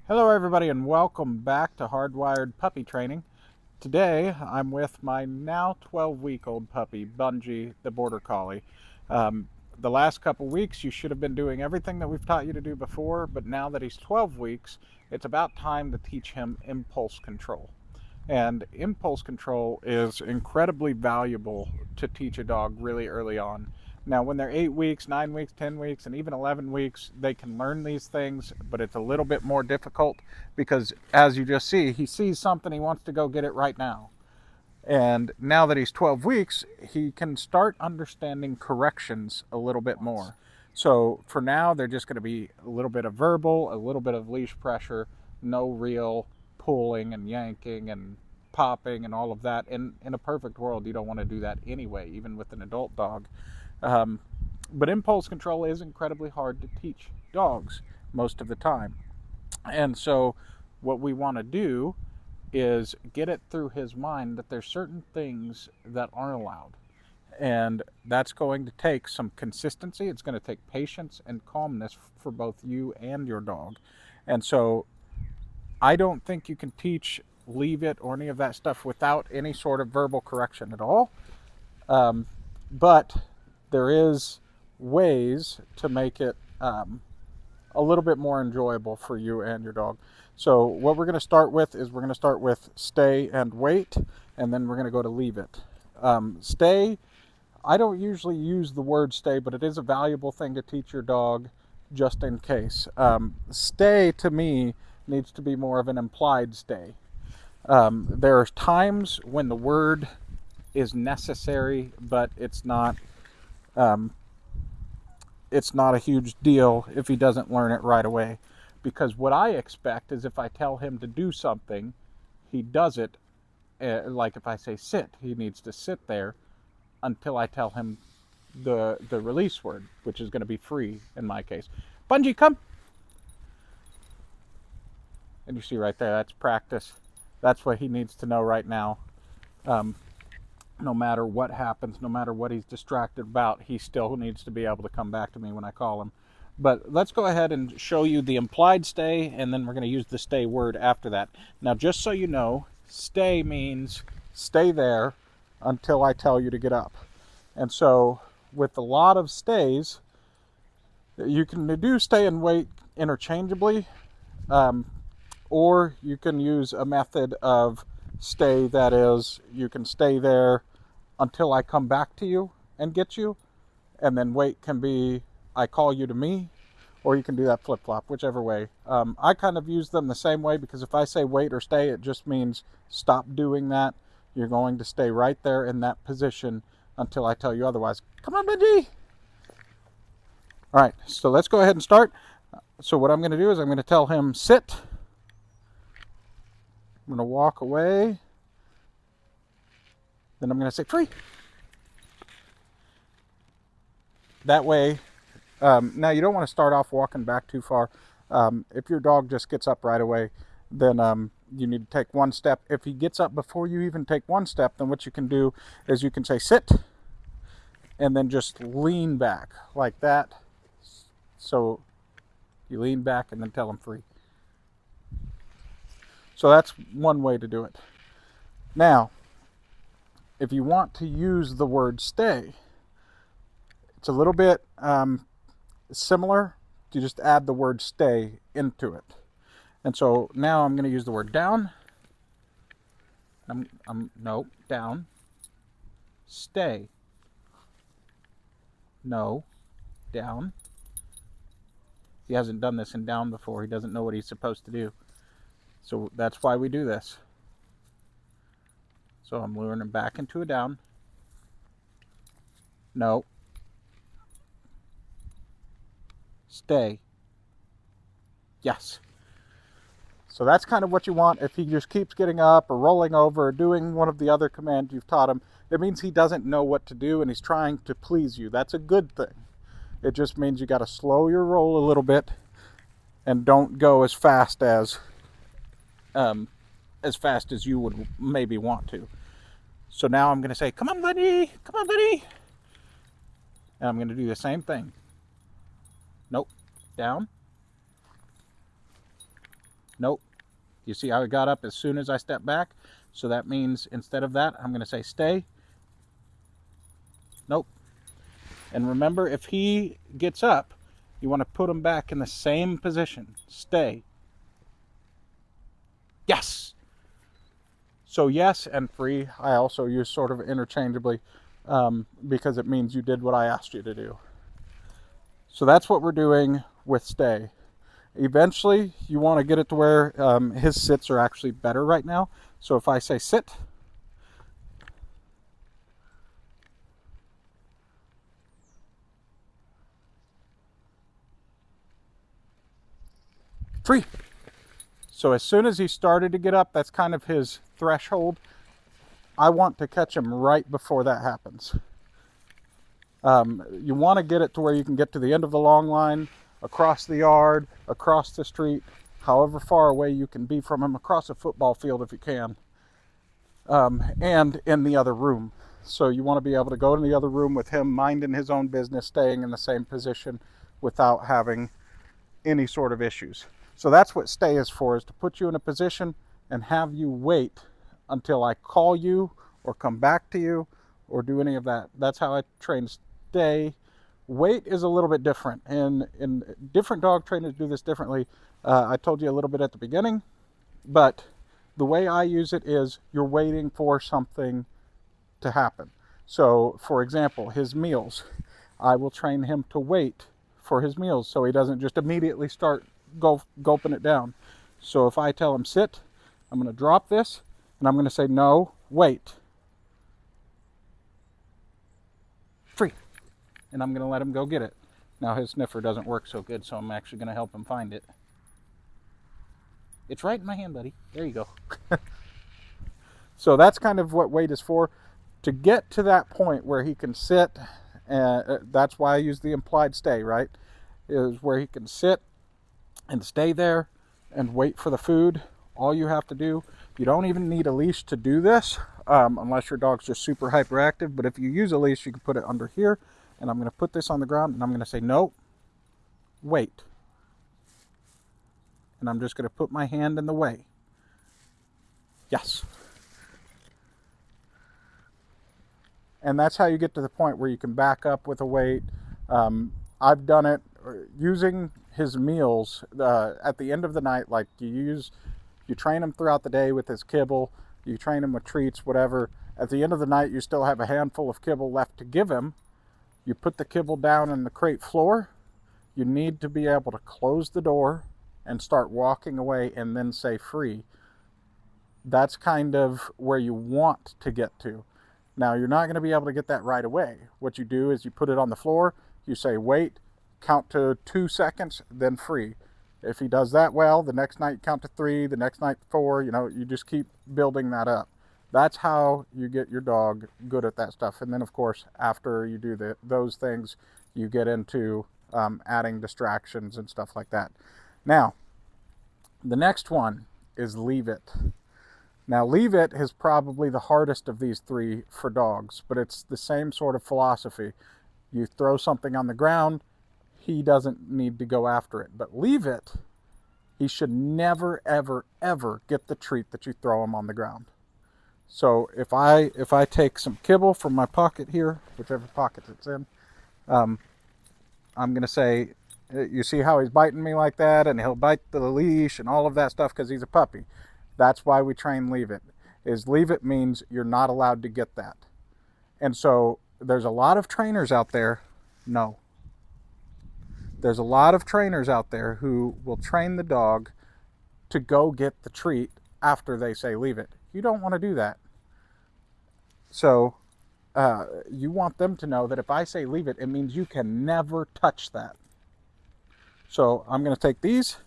Hello everybody and welcome back to Hardwired Puppy Training. Today I'm with my now 12-week-old puppy, Bungie, the Border Collie. The last couple weeks you should have been doing everything that we've taught you to do before, but now that he's 12 weeks, it's about time to teach him impulse control. And impulse control is incredibly valuable to teach a dog really early on. Now, when they're 8 weeks, 9 weeks, 10 weeks, and even 11 weeks, they can learn these things, but it's a little bit more difficult because, as you just see, he sees something, he wants to go get it right now. And now that he's 12 weeks, he can start understanding corrections a little bit more. So for now, they're just going to be a little bit of verbal, a little bit of leash pressure, no real pulling and yanking and popping and all of that. In a perfect world, you don't want to do that anyway, even with an adult dog. Um, but impulse control is incredibly hard to teach dogs most of the time. And so what we want to do is get it through his mind that there's certain things that aren't allowed. And that's going to take some consistency. It's going to take patience and calmness for both you and your dog. And so I don't think you can teach leave it or any of that stuff without any sort of verbal correction at all. But there is ways to make it a little bit more enjoyable for you and your dog. So what we're going to start with is we're going to start with stay and wait, and then we're going to go to leave it. Stay, I don't usually use the word stay, but it is a valuable thing to teach your dog just in case. Stay to me needs to be more of an implied stay. There are times when the word is necessary, but it's not a huge deal if he doesn't learn it right away. Because what I expect is if I tell him to do something, he does it. Like if I say sit, he needs to sit there until I tell him the release word, which is going to be free in my case. Bungie, come! And you see right there, that's practice. That's what he needs to know right now. No matter what happens, no matter what he's distracted about, he still needs to be able to come back to me when I call him. But let's go ahead and show you the implied stay, and then we're going to use the stay word after that. Now, just so you know, stay means stay there until I tell you to get up. And so with a lot of stays, you can do stay and wait interchangeably, or you can use a method of stay that is, you can stay there until I come back to you and get you, and then wait can be I call you to me, or you can do that flip-flop, whichever way. I kind of use them the same way because if I say wait or stay, it just means stop doing that. You're going to stay right there in that position until I tell you otherwise. Come on, Benji! All right, so let's go ahead and start. So what I'm going to do is I'm going to tell him sit. I'm going to walk away. Then I'm going to say free. That way, now you don't want to start off walking back too far. If your dog just gets up right away, then you need to take one step. If he gets up before you even take one step, then what you can do is you can say sit, and then just lean back like that. So you lean back and then tell him free. So that's one way to do it. Now, if you want to use the word stay, it's a little bit similar. You just add the word stay into it. And so now I'm going to use the word down. No, down. Stay. No, down. He hasn't done this in down before. He doesn't know what he's supposed to do. So that's why we do this. So I'm luring him back into a down. No. Stay. Yes. So that's kind of what you want. If he just keeps getting up or rolling over or doing one of the other commands you've taught him, it means he doesn't know what to do and he's trying to please you. That's a good thing. It just means you got to slow your roll a little bit and don't go as fast as you would maybe want to. So now I'm going to say, come on, buddy, come on, buddy. And I'm going to do the same thing. Nope, down. Nope. You see how he got up as soon as I stepped back? So that means instead of that, I'm going to say stay. Nope. And remember, if he gets up, you want to put him back in the same position. Stay. Yes. So yes and free, I also use sort of interchangeably because it means you did what I asked you to do. So that's what we're doing with stay. Eventually, you want to get it to where his sits are actually better right now. So if I say sit, free. So as soon as he started to get up, that's kind of his threshold. I want to catch him right before that happens. You want to get it to where you can get to the end of the long line, across the yard, across the street, however far away you can be from him, across a football field if you can, and in the other room. So you want to be able to go in the other room with him minding his own business, staying in the same position without having any sort of issues. So that's what stay is for, is to put you in a position and have you wait until I call you or come back to you or do any of that. That's how I train stay. Wait is a little bit different, and different dog trainers do this differently. I told you a little bit at the beginning, but the way I use it is you're waiting for something to happen. So for example, his meals, I will train him to wait for his meals so he doesn't just immediately start gulping it down. So if I tell him sit, I'm going to drop this and I'm going to say no, wait, free, and I'm going to let him go get it. Now his sniffer doesn't work so good, so I'm actually going to help him find it. It's right in my hand, buddy. There you go. So that's kind of what wait is for, to get to that point where he can sit. That's why I use the implied stay, right? Is where he can sit and stay there and wait for the food. All you have to do, you don't even need a leash to do this, unless your dog's just super hyperactive. But if you use a leash, you can put it under here, and I'm going to put this on the ground and I'm going to say no, wait, and I'm just going to put my hand in the way. Yes. And that's how you get to the point where you can back up with a wait. I've done it using his meals at the end of the night. Like you train him throughout the day with his kibble, you train him with treats, whatever. At the end of the night, you still have a handful of kibble left to give him. You put the kibble down in the crate floor. You need to be able to close the door and start walking away and then say free. That's kind of where you want to get to. Now, you're not going to be able to get that right away. What you do is you put it on the floor, you say wait, count to 2 seconds, then free. If he does that well, the next night count to 3, the next night 4, you just keep building that up. That's how you get your dog good at that stuff. And then, of course, after you do those things, you get into adding distractions and stuff like that. Now, the next one is leave it. Now, leave it is probably the hardest of these three for dogs, but it's the same sort of philosophy. You throw something on the ground, he doesn't need to go after it. But leave it, he should never, ever, ever get the treat that you throw him on the ground. So if I take some kibble from my pocket here, whichever pocket it's in, I'm going to say, you see how he's biting me like that, and he'll bite the leash and all of that stuff because he's a puppy. That's why we train leave it. Is leave it means you're not allowed to get that. And so there's a lot of trainers out there. No. There's a lot of trainers out there who will train the dog to go get the treat after they say leave it. You don't want to do that. So you want them to know that if I say leave it, it means you can never touch that. So I'm going to take these,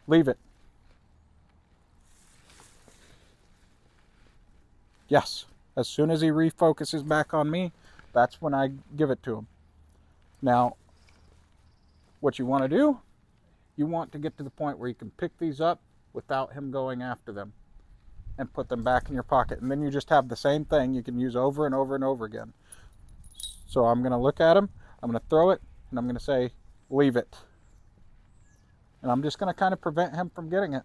leave it. Yes, as soon as he refocuses back on me, that's when I give it to him. Now, what you want to do, you want to get to the point where you can pick these up without him going after them and put them back in your pocket. And then you just have the same thing you can use over and over and over again. So I'm going to look at him, I'm going to throw it, and I'm going to say, leave it. And I'm just going to kind of prevent him from getting it.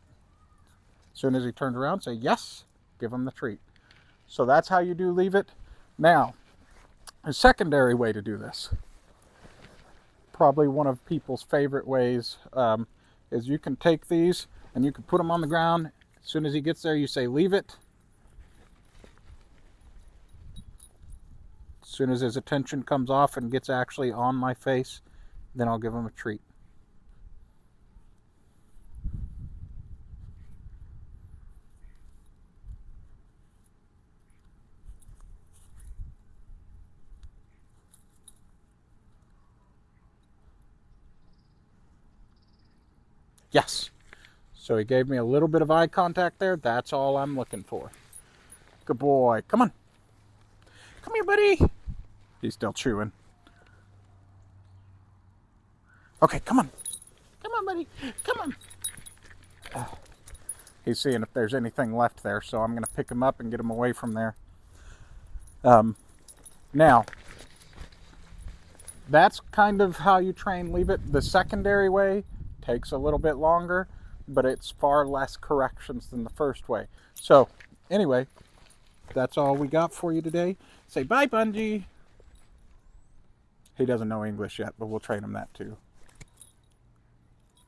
As soon as he turns around, say yes, give him the treat. So that's how you do leave it. Now, a secondary way to do this, probably one of people's favorite ways, is you can take these and you can put them on the ground. As soon as he gets there, you say leave it. As soon as his attention comes off and gets actually on my face, then I'll give him a treat. Yes. So he gave me a little bit of eye contact there. That's all I'm looking for. Good boy. Come on. Come here, buddy. He's still chewing. Okay, come on. Come on, buddy. Come on. He's seeing if there's anything left there, so I'm going to pick him up and get him away from there. Now, that's kind of how you train leave it. The secondary way takes a little bit longer, but it's far less corrections than the first way. So, anyway, that's all we got for you today. Say bye, Bungie. He doesn't know English yet, but we'll train him that too.